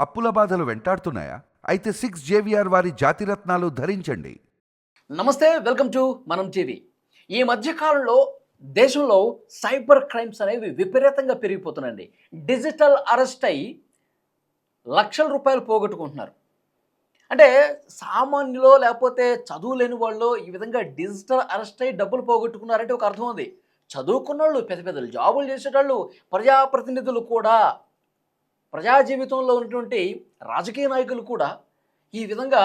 అప్పుల బాధలు వెంటాడుతున్నాయా? అయితే 6 JVR వారి జాతిరత్నాలు ధరించండి. నమస్తే, వెల్కమ్ టు మనం టీవీ. ఈ మధ్య కాలంలో దేశంలో సైబర్ క్రైమ్స్ అనేవి విపరీతంగా పెరిగిపోతున్నాయండి. డిజిటల్ అరెస్ట్ అయ్యి లక్షల రూపాయలు పోగొట్టుకుంటున్నారు. అంటే సామాన్యులో లేకపోతే చదువు లేని వాళ్ళు ఈ విధంగా డిజిటల్ అరెస్ట్ అయ్యి డబ్బులు పోగొట్టుకున్నారంటే ఒక అర్థం ఉంది. చదువుకున్నోళ్ళు, పెద్ద పెద్ద జాబులు చేసేటోళ్ళు, ప్రజాప్రతినిధులు కూడా, ప్రజా జీవితంలో ఉన్నటువంటి రాజకీయ నాయకులు కూడా ఈ విధంగా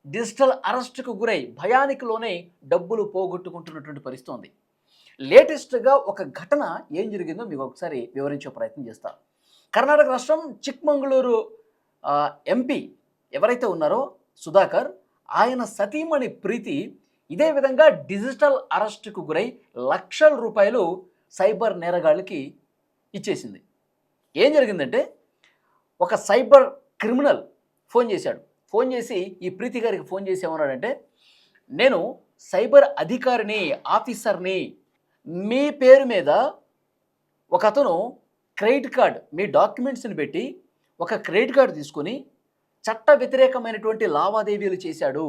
డిజిటల్ అరెస్ట్కు గురై భయానికి లోనే డబ్బులు పోగొట్టుకుంటున్నటువంటి పరిస్థితి ఉంది. లేటెస్ట్గా ఒక ఘటన ఏం జరిగిందో మీకు ఒకసారి వివరించే ప్రయత్నం చేస్తా. కర్ణాటక రాష్ట్రం చిక్మంగళూరు ఎంపీ ఎవరైతే ఉన్నారో సుధాకర్, ఆయన సతీమణి ప్రీతి ఇదే విధంగా డిజిటల్ అరెస్ట్కు గురై లక్షల రూపాయలు సైబర్ నేరగాళ్ళకి ఇచ్చేసింది. ఏం జరిగిందంటే, ఒక సైబర్ క్రిమినల్ ఫోన్ చేశాడు. ఫోన్ చేసి ఈ ప్రీతి గారికి ఫోన్ చేసి ఏమన్నాడంటే, నేను సైబర్ అధికారిని, ఆఫీసర్ని, మీ పేరు మీద ఒక అతను క్రెడిట్ కార్డ్, మీ డాక్యుమెంట్స్ని పెట్టి ఒక క్రెడిట్ కార్డు తీసుకొని చట్ట వ్యతిరేకమైనటువంటి లావాదేవీలు చేశాడు,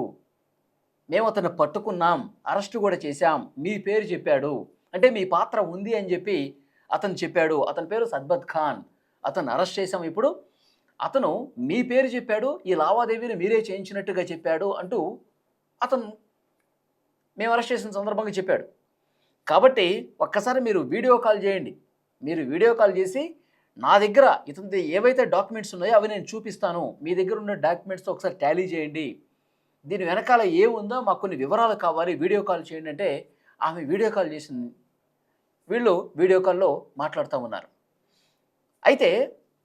మేము అతను పట్టుకున్నాం, అరెస్ట్ కూడా చేశాం, మీ పేరు చెప్పాడు, అంటే మీ పాత్ర ఉంది అని చెప్పి అతను చెప్పాడు. అతని పేరు సద్బత్ ఖాన్, అతను అరెస్ట్ చేశాం. ఇప్పుడు అతను మీ పేరు చెప్పాడు, ఈ లావాదేవీలు మీరే చేయించినట్టుగా చెప్పాడు అంటూ అతను మేము అరెస్ట్ చేసిన సందర్భంగా చెప్పాడు. కాబట్టి ఒక్కసారి మీరు వీడియో కాల్ చేయండి. మీరు వీడియో కాల్ చేసి నా దగ్గర ఇతని ఏవైతే డాక్యుమెంట్స్ ఉన్నాయో అవి నేను చూపిస్తాను, మీ దగ్గర ఉన్న డాక్యుమెంట్స్తో ఒకసారి టాలీ చేయండి, దీని వెనకాల ఏముందో మాకు కొన్ని వివరాలు కావాలి, వీడియో కాల్ చేయండి అంటే ఆమె వీడియో కాల్ చేసింది. వీళ్ళు వీడియో కాల్లో మాట్లాడుతూ ఉన్నారు. అయితే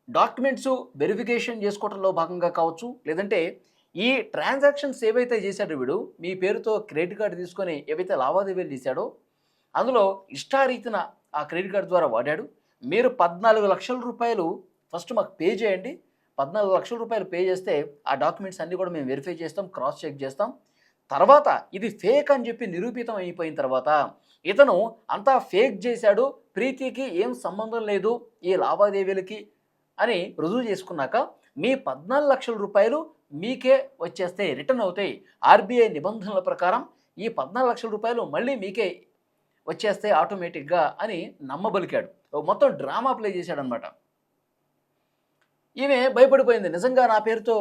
డాక్యుమెంట్స్ వెరిఫికేషన్ చేసుకోవడంలో భాగంగా కావచ్చు, లేదంటే ఈ ట్రాన్సాక్షన్స్ ఏవైతే చేశాడో వీడు, మీ పేరుతో క్రెడిట్ కార్డు తీసుకొని ఏవైతే లావాదేవీలు చేశాడో అందులో ఇష్టారీతిన ఆ క్రెడిట్ కార్డు ద్వారా వాడాడు. మీరు 14 లక్షల రూపాయలు ఫస్ట్ మాకు పే చేయండి, 14 లక్షల రూపాయలు పే చేస్తే ఆ డాక్యుమెంట్స్ అన్నీ కూడా మేము వెరిఫై చేస్తాం, క్రాస్ చెక్ చేస్తాం. తర్వాత ఇది ఫేక్ అని చెప్పి నిరూపితం అయిపోయిన తర్వాత ఇతను అంతా ఫేక్ చేశాడు, ప్రీతికి ఏం సంబంధం లేదు ఈ లావాదేవీలకి అని రుజువు చేసుకున్నాక మీ 14 లక్షల రూపాయలు మీకే వచ్చేస్తాయి, రిటర్న్ అవుతాయి. ఆర్బీఐ నిబంధనల ప్రకారం ఈ 14 లక్షల రూపాయలు మళ్ళీ మీకే వచ్చేస్తాయి ఆటోమేటిక్గా అని నమ్మబలికాడు. మొత్తం డ్రామా ప్లే చేశాడనమాట. ఈమె భయపడిపోయింది. నిజంగా నా పేరుతో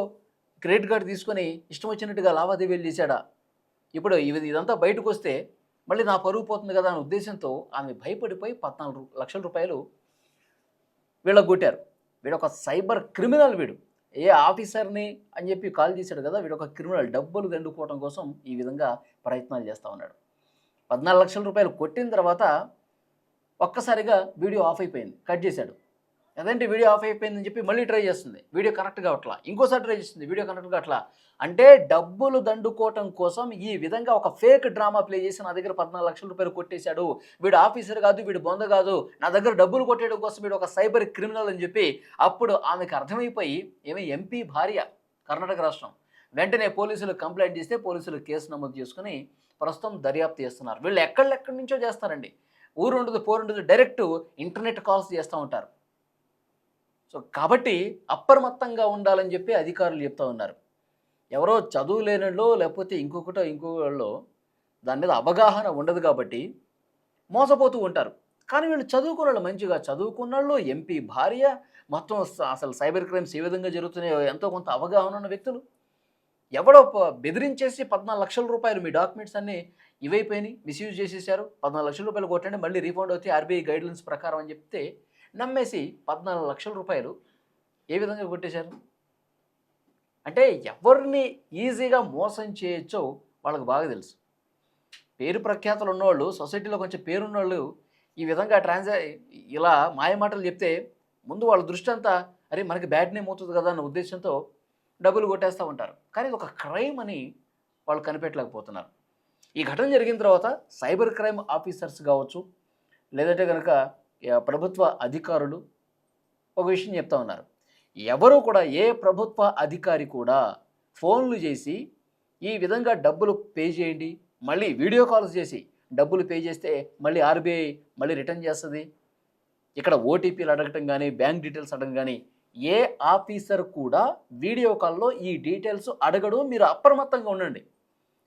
క్రెడిట్ కార్డు తీసుకొని ఇష్టం వచ్చినట్టుగా లావాదేవీలు చేశాడా, ఇప్పుడు ఇదంతా బయటకు వస్తే మళ్ళీ నా పరువు పోతుంది కదా అనే ఉద్దేశంతో ఆమె భయపడిపోయి 14 లక్షల రూపాయలు వీళ్ళకు కొట్టారు. వీడొక సైబర్ క్రిమినల్, వీడు ఏ ఆఫీసర్ని అని చెప్పి కాల్ చేశాడు కదా, వీడొక క్రిమినల్. డబ్బులు దండుకోవడం కోసం ఈ విధంగా ప్రయత్నాలు చేస్తూ ఉన్నాడు. 14 లక్షల రూపాయలు కొట్టిన తర్వాత ఒక్కసారిగా వీడియో ఆఫ్ అయిపోయింది, కట్ చేశాడు. అదేంటి వీడియో ఆఫ్ అయిపోయిందని చెప్పి మళ్ళీ ట్రై చేస్తుంది, వీడియో కనెక్ట్గా అట్లా. ఇంకోసారి ట్రై చేస్తుంది, వీడియో కనెక్ట్గా అట్లా. అంటే డబ్బులు దండుకోవటం కోసం ఈ విధంగా ఒక ఫేక్ డ్రామా ప్లే చేసి నా దగ్గర 14 లక్షల రూపాయలు కొట్టేశాడు, వీడు ఆఫీసర్ కాదు, వీడు బొంద కాదు, నా దగ్గర డబ్బులు కొట్టేయడం కోసం వీడు ఒక సైబర్ క్రిమినల్ అని చెప్పి అప్పుడు ఆమెకు అర్థమైపోయి, ఏమి ఎంపీ భార్య కర్ణాటక రాష్ట్రం, వెంటనే పోలీసులు కంప్లైంట్ చేస్తే పోలీసులు కేసు నమోదు చేసుకుని ప్రస్తుతం దర్యాప్తు చేస్తున్నారు. వీళ్ళు ఎక్కడి నుంచో చేస్తారండి, ఊరుండదు పోరుండదు, డైరెక్ట్ ఇంటర్నెట్ కాల్స్ చేస్తూ ఉంటారు. సో కాబట్టి అప్రమత్తంగా ఉండాలని చెప్పి అధికారులు చెప్తూ ఉన్నారు. ఎవరో చదువు లేనిలో లేకపోతే ఇంకొకళ్ళో దాని మీద అవగాహన ఉండదు కాబట్టి మోసపోతూ ఉంటారు. కానీ వీళ్ళు చదువుకున్న మంచిగా చదువుకున్నాళ్ళు, ఎంపీ భార్య, మొత్తం అసలు సైబర్ క్రైమ్స్ ఏ విధంగా జరుగుతున్నాయో ఎంతో కొంత అవగాహన ఉన్న వ్యక్తులు ఎవడో బెదిరించేసి 14 లక్షల రూపాయలు మీ డాక్యుమెంట్స్ అన్నీ ఇవైపోయినాయి, మిస్యూజ్ చేసేసారు, 14 లక్షల రూపాయలు కొట్టండి మళ్ళీ రీఫండ్ అవుతాయి ఆర్బీఐ గైడ్లైన్స్ ప్రకారం అని చెప్తే నమ్మేసి 14 లక్షల రూపాయలు ఏ విధంగా కొట్టేశారు. అంటే ఎవరిని ఈజీగా మోసం చేయొచ్చో వాళ్ళకి బాగా తెలుసు. పేరు ప్రఖ్యాతలు ఉన్నవాళ్ళు, సొసైటీలో కొంచెం పేరున్నవాళ్ళు ఈ విధంగా ఇలా మాయమాటలు చెప్తే ముందు వాళ్ళ దృష్టి అంతా అరే మనకి బ్యాడ్ నేమ్ అవుతుంది కదా అన్న ఉద్దేశంతో డబ్బులు కొట్టేస్తూ ఉంటారు. కానీ ఇది ఒక క్రైమ్ అని వాళ్ళు కనిపెట్టలేకపోతున్నారు. ఈ ఘటన జరిగిన తర్వాత సైబర్ క్రైమ్ ఆఫీసర్స్ కావచ్చు, లేదంటే కనుక ప్రభుత్వ అధికారులు ఒక విషయం చెప్తా ఉన్నారు. ఎవరు కూడా, ఏ ప్రభుత్వ అధికారి కూడా ఫోన్లు చేసి ఈ విధంగా డబ్బులు పే చేయండి, మళ్ళీ వీడియో కాల్స్ చేసి డబ్బులు పే చేస్తే మళ్ళీ ఆర్బీఐ మళ్ళీ రిటర్న్ చేస్తుంది, ఇక్కడ ఓటీపీలు అడగటం కానీ బ్యాంక్ డీటెయిల్స్ అడగం కానీ ఏ ఆఫీసర్ కూడా వీడియో కాల్లో ఈ డీటెయిల్స్ అడగడు. మీరు అప్రమత్తంగా ఉండండి.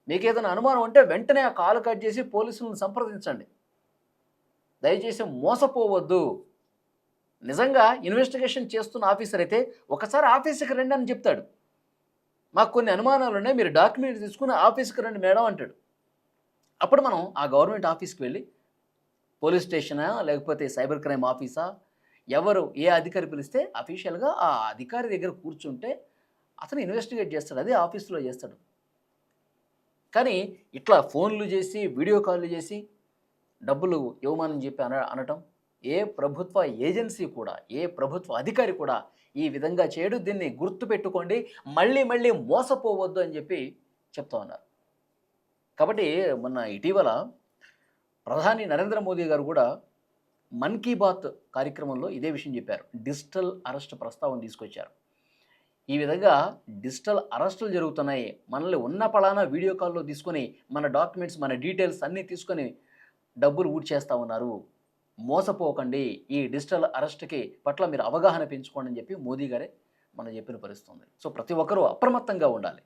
మీకు ఏదైనా అనుమానం ఉంటే వెంటనే ఆ కాల్ కట్ చేసి పోలీసులను సంప్రదించండి. దయచేసి మోసపోవద్దు. నిజంగా ఇన్వెస్టిగేషన్ చేస్తున్న ఆఫీసర్ అయితే ఒకసారి ఆఫీస్కి రండి అని చెప్తాడు. మాకు కొన్ని అనుమానాలు ఉన్నాయి, మీరు డాక్యుమెంట్ తీసుకుని ఆఫీస్కి రండి మేడం అంటాడు. అప్పుడు మనం ఆ గవర్నమెంట్ ఆఫీస్కి వెళ్ళి పోలీస్ స్టేషనా లేకపోతే సైబర్ క్రైమ్ ఆఫీసా ఎవరు ఏ అధికారి పిలిస్తే అఫీషియల్గా ఆ అధికారి దగ్గర కూర్చుంటే అతను ఇన్వెస్టిగేట్ చేస్తాడు. అదే ఆఫీస్లో చేస్తాడు. కానీ ఇట్లా ఫోన్లు చేసి వీడియో కాల్లు చేసి డబ్బులు ఇవ్వమని చెప్పి అనటం ఏ ప్రభుత్వ ఏజెన్సీ కూడా ఏ ప్రభుత్వ అధికారి కూడా ఈ విధంగా చేయడు. దీన్ని గుర్తుపెట్టుకోండి, మళ్ళీ మళ్ళీ మోసపోవద్దు అని చెప్పి చెప్తా ఉన్నారు. కాబట్టి మొన్న ఇటీవల ప్రధాని నరేంద్ర మోదీ గారు కూడా మన్ కీ బాత్ కార్యక్రమంలో ఇదే విషయం చెప్పారు. డిజిటల్ అరెస్ట్ ప్రస్తావన తీసుకొచ్చారు. ఈ విధంగా డిజిటల్ అరెస్టులు జరుగుతున్నాయి. మనల్ని ఉన్న పలానా వీడియో కాల్లో తీసుకొని మన డాక్యుమెంట్స్ మన డీటెయిల్స్ అన్నీ తీసుకొని డబ్బులు ఊడ్చేస్తూ ఉన్నారు. మోసపోకండి. ఈ డిజిటల్ అరెస్ట్కి పట్ల మీరు అవగాహన పెంచుకోండి అని చెప్పి మోదీ గారే మనం చెప్పిన పరిస్థితుంది. సో ప్రతి ఒక్కరూ అప్రమత్తంగా ఉండాలి.